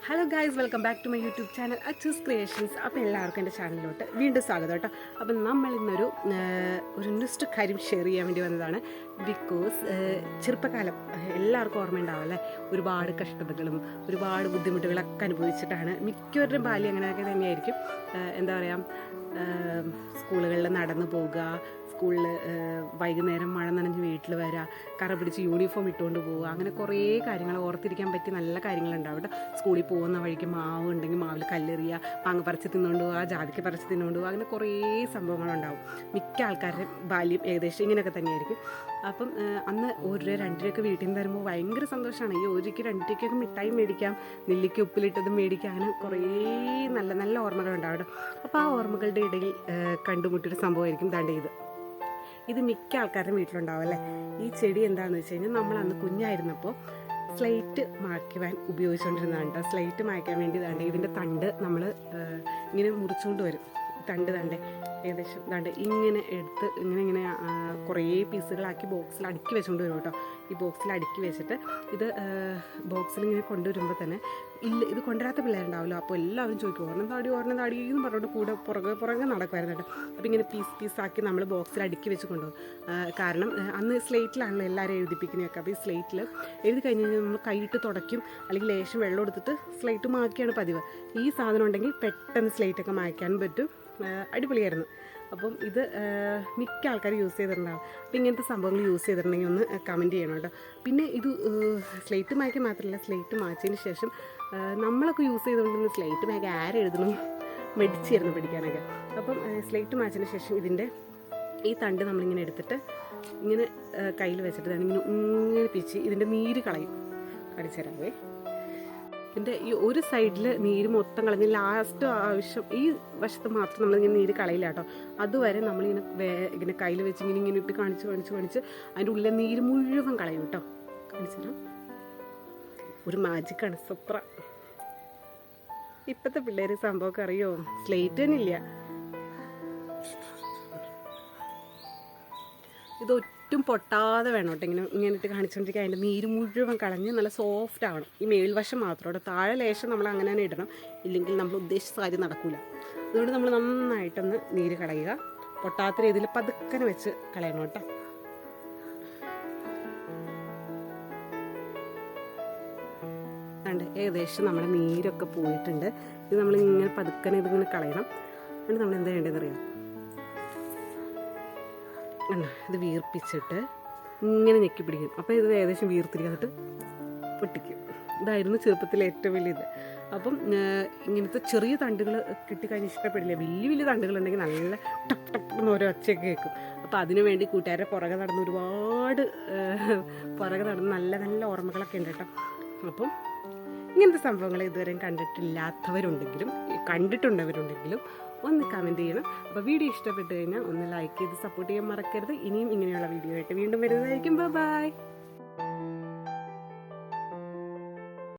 Hello guys, welcome back to my YouTube channel Achus creations. അപ്പോൾ എല്ലാവർക്കും എൻ്റെ ചാനലിലോട്ട് വീണ്ടും സ്വാഗതം കേട്ടോ. അപ്പം നമ്മൾ ഇന്നൊരു ന്യൂസ്റ്റ് കാര്യം ഷെയർ ചെയ്യാൻ വേണ്ടി വന്നതാണ്. ബിക്കോസ് ചെറുപ്പകാലം എല്ലാവർക്കും ഓർമ്മയുണ്ടാവും അല്ലേ, ഒരുപാട് കഷ്ടതകളും ഒരുപാട് ബുദ്ധിമുട്ടുകളൊക്കെ അനുഭവിച്ചിട്ടാണ് മിക്കവരുടെയും ബാല്യം അങ്ങനെയൊക്കെ തന്നെയായിരിക്കും. എന്താ പറയുക, സ്കൂളുകളിൽ നടന്നു പോവുക, സ്കൂളിൽ വൈകുന്നേരം മഴ നനഞ്ഞ് വീട്ടിൽ വരിക, കറ പിടിച്ച് യൂണിഫോം ഇട്ടുകൊണ്ട് പോവുക, അങ്ങനെ കുറേ കാര്യങ്ങൾ ഓർത്തിരിക്കാൻ പറ്റിയ നല്ല കാര്യങ്ങളുണ്ടാവും കേട്ടോ. സ്കൂളിൽ പോകുന്ന വഴിക്ക് മാവ് ഉണ്ടെങ്കിൽ മാവിൽ കല്ലെറിയുക, മാങ്ങ പറിച്ച് തിന്നുകൊണ്ട് പോവുക, ജാതിക്ക പറിച്ച് തിന്നുകൊണ്ട് പോവുക, അങ്ങനെ കുറേ സംഭവങ്ങളുണ്ടാവും. മിക്ക ആൾക്കാരുടെ ബാല്യം ഏകദേശം ഇങ്ങനെയൊക്കെ തന്നെയായിരിക്കും. അപ്പം അന്ന് 1 രൂപ 2 രൂപയൊക്കെ വീട്ടിൽ നിന്ന് തരുമ്പോൾ ഭയങ്കര സന്തോഷമാണ്. ഈ 1 രൂപയ്ക്ക് 2 രൂപയ്ക്കൊക്കെ മിഠായി മേടിക്കാം, നെല്ലിക്ക് ഉപ്പിലിട്ടതും മേടിക്കാം, അങ്ങനെ കുറേ നല്ല നല്ല ഓർമ്മകളുണ്ടാവും. അപ്പോൾ ആ ഓർമ്മകളുടെ ഇടയിൽ കണ്ടുമുട്ടിയൊരു സംഭവമായിരിക്കും ദാണ്ട് ഇത് മിക്ക ആൾക്കാരുടെ വീട്ടിലുണ്ടാവും അല്ലേ. ഈ ചെടി എന്താണെന്ന് വെച്ച് കഴിഞ്ഞാൽ, നമ്മൾ അന്ന് കുഞ്ഞായിരുന്നപ്പോൾ സ്ലേറ്റ് മായ്ക്കുവാൻ ഉപയോഗിച്ചുകൊണ്ടിരുന്നതാണ്. സ്ലേറ്റ് മായ്ക്കാൻ വേണ്ടി ഇതിൻ്റെ തണ്ട് നമ്മൾ ഇങ്ങനെ മുറിച്ചുകൊണ്ട് വരും. തണ്ട് ഏകദേശം ഇങ്ങനെ എടുത്ത് ഇങ്ങനെ കുറേ പീസുകളാക്കി ബോക്സിൽ അടുക്കി വെച്ചുകൊണ്ട് വരും കേട്ടോ. ഈ ബോക്സിൽ അടുക്കി വെച്ചിട്ട് ഇത് ബോക്സിൽ ഇങ്ങനെ കൊണ്ടുവരുമ്പോൾ തന്നെ ഇത് കൊണ്ടുവരാത്ത പിള്ളേരുണ്ടാവുമല്ലോ. അപ്പോൾ എല്ലാവരും ചോദിക്കും, ഓർണം താടി എന്ന് പറഞ്ഞിട്ട് കൂടെ പുറകെ നടക്കുമായിരുന്നു കേട്ടോ. അപ്പോൾ ഇങ്ങനെ പീസാക്കി നമ്മൾ ബോക്സിൽ അടുക്കി വെച്ച് കൊണ്ടുപോകും. കാരണം അന്ന് സ്ലേറ്റിലാണല്ലോ എല്ലാവരും എഴുതിപ്പിക്കുന്നതൊക്കെ. അപ്പോൾ ഈ സ്ലേറ്റിൽ എഴുതി കഴിഞ്ഞ് കഴിഞ്ഞാൽ നമ്മൾ കൈയിട്ട് തുടയ്ക്കും, അല്ലെങ്കിൽ ലേശം വെള്ളം എടുത്തിട്ട് സ്ലേറ്റ് മായ്ക്കുകയാണ് പതിവ്. ഈ സാധനം ഉണ്ടെങ്കിൽ പെട്ടെന്ന് സ്ലേറ്റൊക്കെ മായ്ക്കാനും പറ്റും. അടിപൊളിയായിരുന്നു. അപ്പം ഇത് മിക്ക ആൾക്കാർ യൂസ് ചെയ്തിട്ടുണ്ടാകും. അപ്പോൾ ഇങ്ങനത്തെ സംഭവങ്ങൾ യൂസ് ചെയ്തിട്ടുണ്ടെങ്കിൽ ഒന്ന് കമൻറ്റ് ചെയ്യണം കേട്ടോ. പിന്നെ ഇത് സ്ലേറ്റ് മായ്ക്കാൻ മാത്രമല്ല, സ്ലേറ്റ് മായ്ച്ചതിന് ശേഷം നമ്മളൊക്കെ യൂസ് ചെയ്തുകൊണ്ടിരുന്ന സ്ലേറ്റ് മായ്ക്ക് ആരെഴുതണം മെഡിച്ചായിരുന്നു പഠിക്കാനൊക്കെ. അപ്പം സ്ലേറ്റ് മായ്ച്ചതിന് ശേഷം ഇതിൻ്റെ ഈ തണ്ട് നമ്മളിങ്ങനെ എടുത്തിട്ട് ഇങ്ങനെ കയ്യിൽ വെച്ചിട്ട് ഇങ്ങനെ പിച്ച് ഇതിൻ്റെ നീര് കളയും. കാണിച്ചു തരാവേ. ഇതിൻ്റെ ഈ ഒരു സൈഡിൽ നീര് മൊത്തം കളഞ്ഞ് ലാസ്റ്റ് ആവശ്യം ഈ വശത്ത് മാത്രം നമ്മളിങ്ങനെ നീര് കളയില്ല കേട്ടോ. അതുവരെ നമ്മളിങ്ങനെ കയ്യിൽ വെച്ച് ഇങ്ങനെ ഇട്ട് കാണിച്ച് അതിൻ്റെ ഉള്ളിലെ നീര് മുഴുവൻ കളയും കേട്ടോ. കാണിച്ചു തരാം. ഒരു മാജിക്കാണ്, സൂപ്പറ. ഇപ്പോഴത്തെ പിള്ളേർ സംഭവമൊക്കെ അറിയോ, സ്ലേറ്റ് തന്നെ ഇല്ല. ഇത് ഒട്ടും പൊട്ടാതെ വേണം കേട്ടോ. ഇങ്ങനെ ഇട്ട് കാണിച്ചുകൊണ്ടിരിക്കുക. അതിൻ്റെ നീര് മുഴുവൻ കളഞ്ഞ് നല്ല സോഫ്റ്റ് ആവണം. ഈ മേൽവശം മാത്രം കേട്ടോ. താഴെ ലേശം നമ്മൾ അങ്ങനെ തന്നെ ഇടണം, ഇല്ലെങ്കിൽ നമ്മൾ ഉദ്ദേശിച്ച കാര്യം നടക്കില്ല. അതുകൊണ്ട് നമ്മൾ നന്നായിട്ടൊന്ന് നീര് കളയുക. പൊട്ടാത്ത രീതിയിൽ പതുക്കനെ വെച്ച് കളയണം കേട്ടോ. ഏകദേശം നമ്മുടെ നീരൊക്കെ പോയിട്ടുണ്ട്. ഇത് നമ്മളിങ്ങനെ പതുക്കനെ ഇതിങ്ങനെ കളയണം. എന്നിട്ട് നമ്മൾ എന്താ വേണ്ടതെന്ന് അറിയാം, ഇത് വീർപ്പിച്ചിട്ട് ഇങ്ങനെ ഞെക്കി പിടിക്കും. അപ്പോൾ ഇത് ഏകദേശം വീർത്തിരിക്കാന്നിട്ട് പൊട്ടിക്കും. ഇതായിരുന്നു ചെറുപ്പത്തിലെ ഏറ്റവും വലിയ ഇത്. അപ്പം ഇങ്ങനത്തെ ചെറിയ തണ്ടുകൾ കിട്ടിക്കഴിഞ്ഞാൽ ഇഷ്ടപ്പെടില്ല. വലിയ തണ്ടുകളുണ്ടെങ്കിൽ നല്ല ടക്ക് ടക്ക് എന്ന് ഓരോ ഒച്ചയൊക്കെ കേൾക്കും. അപ്പോൾ അതിനു വേണ്ടി കൂട്ടുകാരെ പുറകെ നടന്ന് ഒരുപാട് നല്ല നല്ല ഓർമ്മകളൊക്കെ ഉണ്ട് കേട്ടോ. അപ്പം ഇങ്ങനത്തെ സംഭവങ്ങൾ ഇതുവരെയും കണ്ടിട്ടുണ്ടവരുണ്ടെങ്കിലും ഒന്ന് കമൻറ്റ് ചെയ്യണം. അപ്പോൾ വീഡിയോ ഇഷ്ടപ്പെട്ട് കഴിഞ്ഞാൽ ഒന്ന് ലൈക്ക് ചെയ്ത് സപ്പോർട്ട് ചെയ്യാൻ മറക്കരുത്. ഇനിയും ഇങ്ങനെയുള്ള വീഡിയോ ആയിട്ട് വീണ്ടും വരുന്നതായിരിക്കും. ബൈ.